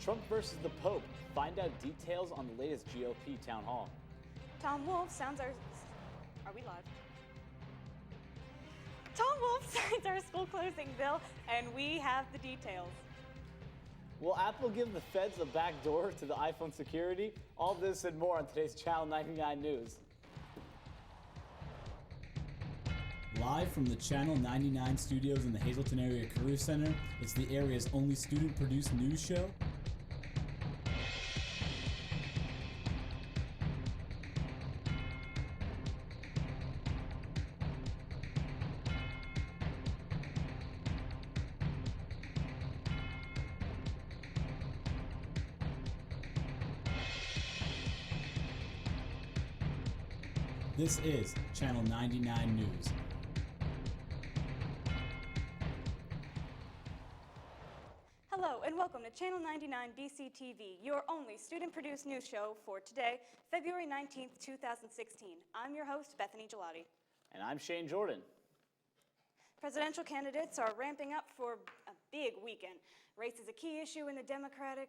Trump versus the Pope. Find out details on the latest GOP town hall. Tom Wolf sounds our... Are we live? Tom Wolf signs our school closing bill, and we have the details. Will Apple give the feds a backdoor to the iPhone security? All this and more on today's Channel 99 News. Live from the Channel 99 studios in the Hazleton Area Career Center, it's the area's only student-produced news show. This is Channel 99 News. Hello and welcome to Channel 99 BCTV, your only student-produced news show for today, February 19th, 2016. I'm your host, Bethany Gelati. And I'm Shane Jordan. Presidential candidates are ramping up for a big weekend. Race is a key issue in the Democrats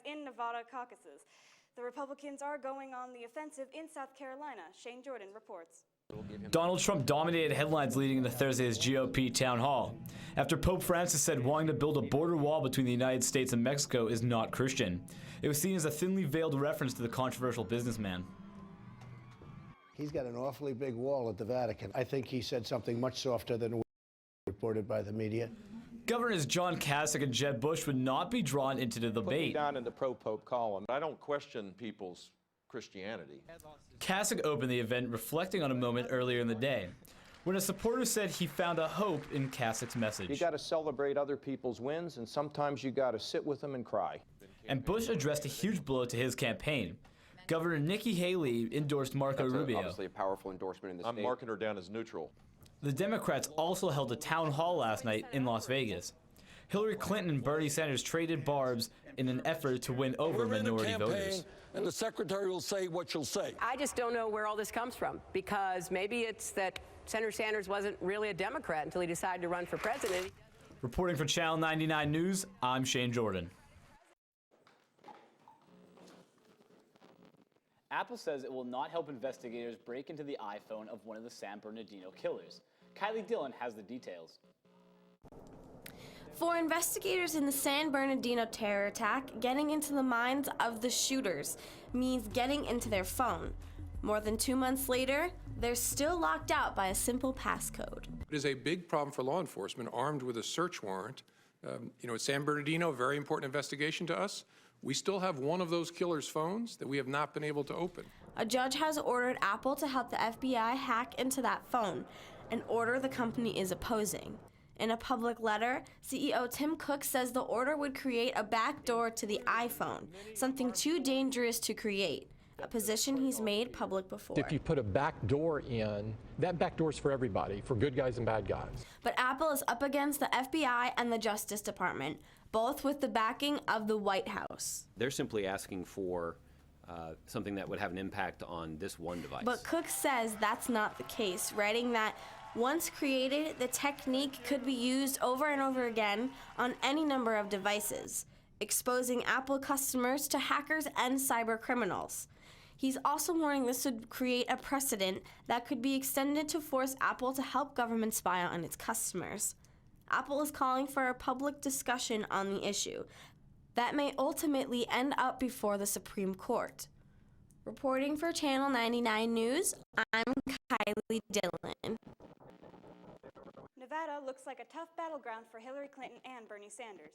in Nevada caucuses. The Republicans are going on the offensive in South Carolina. Shane Jordan reports. Donald Trump dominated headlines leading into Thursday's GOP town hall, after Pope Francis said wanting to build a border wall between the United States and Mexico is not Christian. It was seen as a thinly veiled reference to the controversial businessman. He's got an awfully big wall at the Vatican. I think he said something much softer than reported by the media. Governors John Kasich and Jeb Bush would not be drawn into the debate. Put me down in the pro-Pope column. I don't question people's Christianity. Kasich opened the event reflecting on a moment earlier in the day, when a supporter said he found a hope in Kasich's message. You got to celebrate other people's wins, and sometimes you got to sit with them and cry. And Bush addressed a huge blow to his campaign. Governor Nikki Haley endorsed Marco Rubio. Obviously a powerful endorsement in the state. I'm marking her down as neutral. The Democrats also held a town hall last night in Las Vegas. Hillary Clinton and Bernie Sanders traded barbs in an effort to win over minority voters. And the secretary will say what she'll say. I just don't know where all this comes from, because maybe it's that Senator Sanders wasn't really a Democrat until he decided to run for president. Reporting for Channel 99 News, I'm Shane Jordan. Apple says it will not help investigators break into the iPhone of one of the San Bernardino killers. Kylie Dillon has the details. For investigators in the San Bernardino terror attack, getting into the minds of the shooters means getting into their phone. More than 2 months later, they're still locked out by a simple passcode. It is a big problem for law enforcement armed with a search warrant. At San Bernardino, a very important investigation to us. We still have one of those killers' phones that we have not been able to open. A judge has ordered Apple to help the FBI hack into that phone, an order the company is opposing. In a public letter, CEO Tim Cook says the order would create a backdoor to the iPhone, something too dangerous to create, a position he's made public before. If you put a backdoor in, that backdoor's for everybody, for good guys and bad guys. But Apple is up against the FBI and the Justice Department, both with the backing of the White House. They're simply asking for something that would have an impact on this one device. But Cook says that's not the case, writing that once created, the technique could be used over and over again on any number of devices, exposing Apple customers to hackers and cyber criminals. He's also warning this would create a precedent that could be extended to force Apple to help government spy on its customers. Apple is calling for a public discussion on the issue that may ultimately end up before the Supreme Court. Reporting for Channel 99 News, I'm Kylie Dillon. Nevada looks like a tough battleground for Hillary Clinton and Bernie Sanders.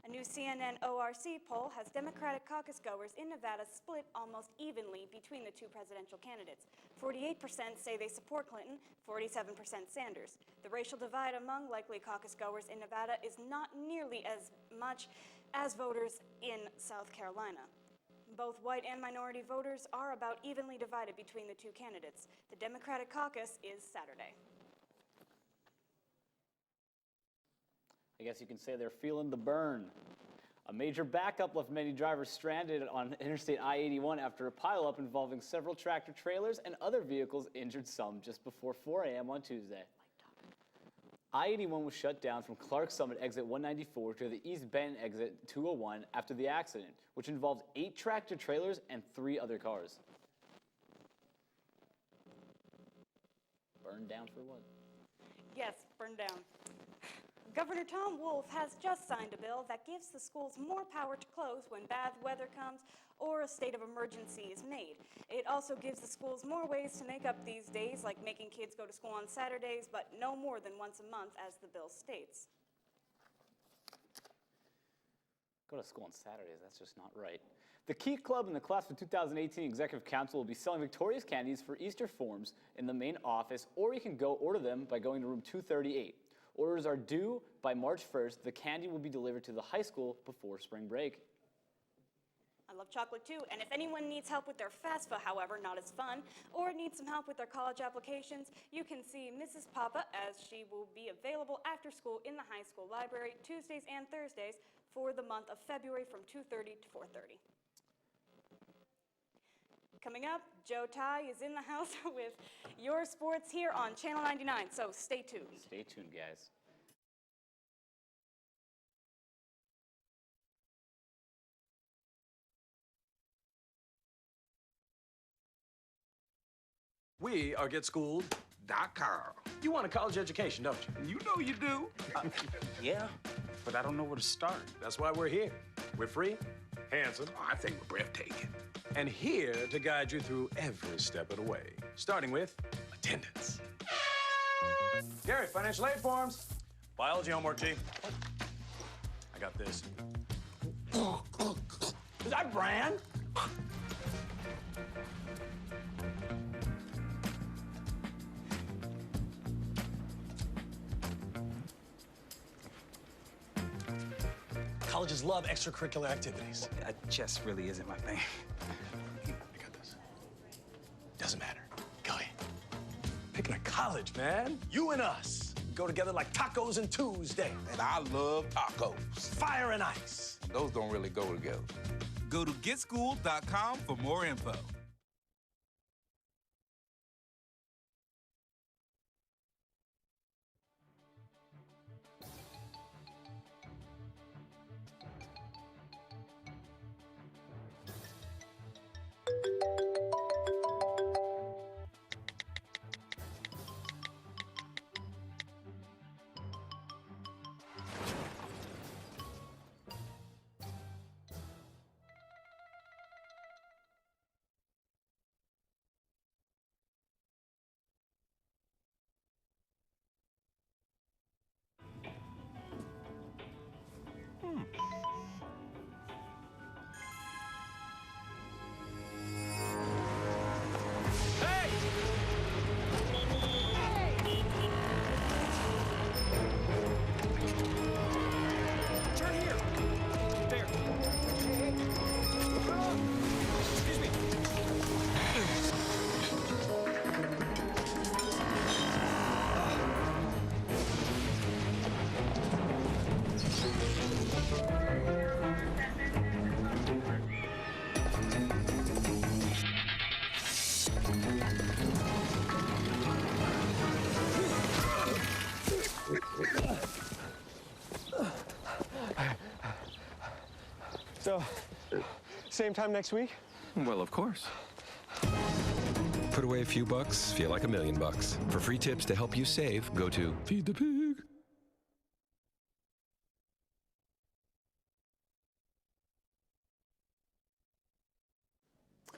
A new CNN ORC poll has Democratic caucus goers in Nevada split almost evenly between the two presidential candidates. 48% say they support Clinton, 47% Sanders. The racial divide among likely caucus goers in Nevada is not nearly as much as voters in South Carolina. Both white and minority voters are about evenly divided between the two candidates. The Democratic caucus is Saturday. I guess you can say they're feeling the burn. A major backup left many drivers stranded on Interstate I-81 after a pileup involving several tractor trailers and other vehicles injured some just before 4 a.m. on Tuesday. I-81 was shut down from Clark Summit exit 194 to the East Bend exit 201 after the accident, which involved 8 tractor trailers and 3 other cars. Burned down for what? Yes, burned down. Governor Tom Wolf has just signed a bill that gives the schools more power to close when bad weather comes or a state of emergency is made. It also gives the schools more ways to make up these days, like making kids go to school on Saturdays, but no more than once a month, as the bill states. Go to school on Saturdays, that's just not right. The Key Club and the Class of 2018 Executive Council will be selling Victoria's candies for Easter forms in the main office, or you can go order them by going to room 238. Orders are due by March 1st. The candy will be delivered to the high school before spring break. I love chocolate too, and if anyone needs help with their FAFSA, however, not as fun, or needs some help with their college applications, you can see Mrs. Papa, as she will be available after school in the high school library Tuesdays and Thursdays for the month of February from 2:30 to 4:30. Coming up, Joe Ty is in the house with your sports here on Channel 99, so stay tuned. Stay tuned, guys. We are GetSchooled.com. You want a college education, don't you? You know you do. Yeah, but I don't know where to start. That's why we're here. We're free, handsome. I think we're breathtaking. And here to guide you through every step of the way, starting with attendance. Gary, financial aid forms. Biology homework, Chief. I got this. Is that Bran? Colleges love extracurricular activities. Chess really isn't my thing. I got this. Doesn't matter. Go ahead. Picking a college, man. You and us go together like tacos and Tuesday. And I love tacos. Fire and ice. Those don't really go together. Go to GetSchooled.com for more info. So, same time next week? Well, of course. Put away a few bucks, feel like $1 million. For free tips to help you save, go to Feed the Pig.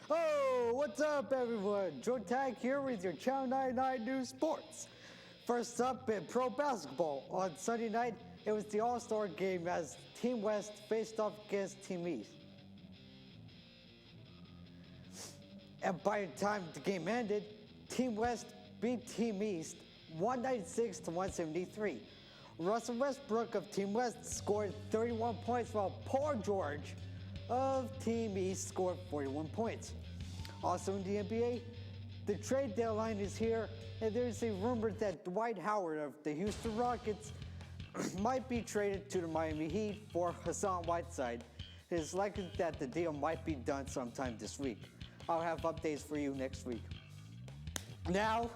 Oh, what's up, everyone? Joe Tag here with your Channel 99 News Sports. First up in pro basketball, on Sunday night, it was the All-Star game as Team West faced off against Team East. And by the time the game ended, Team West beat Team East 196 to 173. Russell Westbrook of Team West scored 31 points, while Paul George of Team East scored 41 points. Also in the NBA, the trade deadline is here, and there's a rumor that Dwight Howard of the Houston Rockets might be traded to the Miami Heat for Hassan Whiteside. It is likely that the deal might be done sometime this week. I'll have updates for you next week. Now,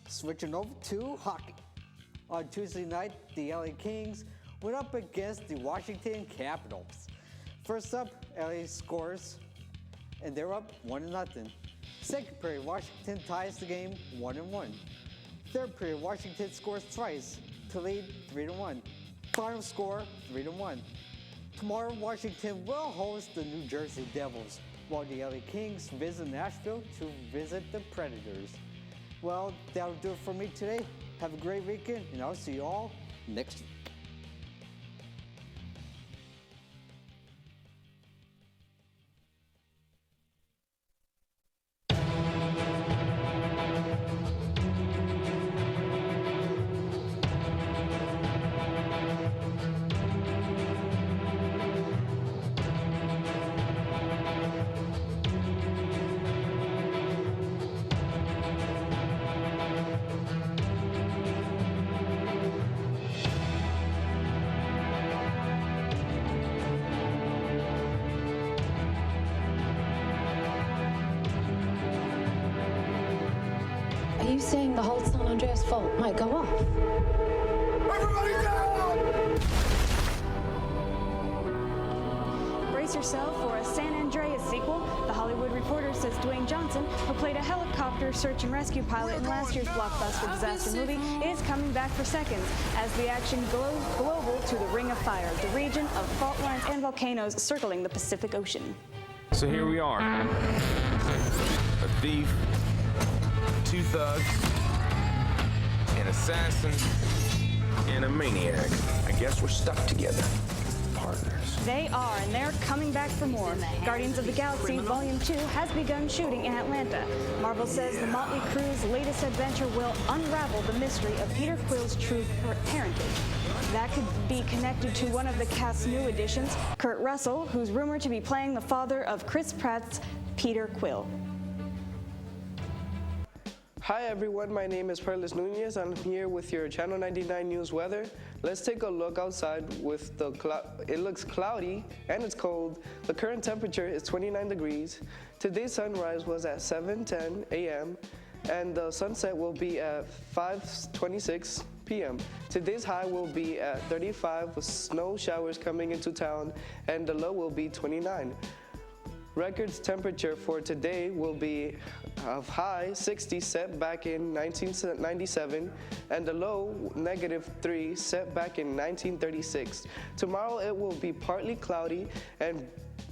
switching over to hockey. On Tuesday night, the LA Kings went up against the Washington Capitals. First up, LA scores, and they're up 1-0. Second period, Washington ties the game 1-1. Third period, Washington scores twice to lead 3-1. Final score, 3-1. Tomorrow, Washington will host the New Jersey Devils, while the LA Kings visit Nashville to visit the Predators. Well, that'll do it for me today. Have a great weekend, and I'll see you all next week. Are you saying the whole San Andreas fault might go off? Everybody down! Brace yourself for a San Andreas sequel. The Hollywood Reporter says Dwayne Johnson, who played a helicopter search and rescue pilot in last year's blockbuster disaster movie, is coming back for seconds as the action goes global to the Ring of Fire, the region of fault lines and volcanoes circling the Pacific Ocean. So here we are. A thief, two thugs, an assassin, and a maniac. I guess we're stuck together. Partners. They are, and they're coming back for more. Guardians of the Galaxy Volume 2 has begun shooting in Atlanta. Marvel says the Motley Crue's latest adventure will unravel the mystery of Peter Quill's true parentage. That could be connected to one of the cast's new additions, Kurt Russell, who's rumored to be playing the father of Chris Pratt's Peter Quill. Hi everyone, my name is Perlis Nunez. I'm here with your Channel 99 News weather. Let's take a look outside with the it looks cloudy and it's cold. The current temperature is 29 degrees. Today's sunrise was at 7:10 a.m. and the sunset will be at 5:26 p.m. Today's high will be at 35 with snow showers coming into town and the low will be 29. Records temperature for today will be of high 60 set back in 1997 and the low -3 set back in 1936. Tomorrow it will be partly cloudy and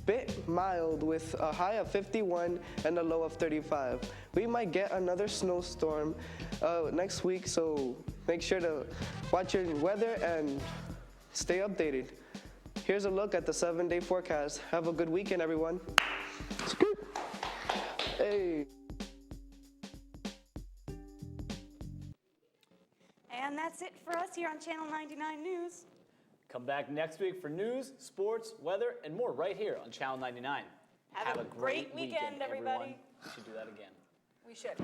bit mild with a high of 51 and a low of 35. We might get another snowstorm next week, so make sure to watch your weather and stay updated. Here's a look at the 7-day forecast. Have a good weekend, everyone. Scoop. Hey. And that's it for us here on Channel 99 News. Come back next week for news, sports, weather, and more right here on Channel 99. Have a great weekend, everybody. Everyone. We should do that again. We should.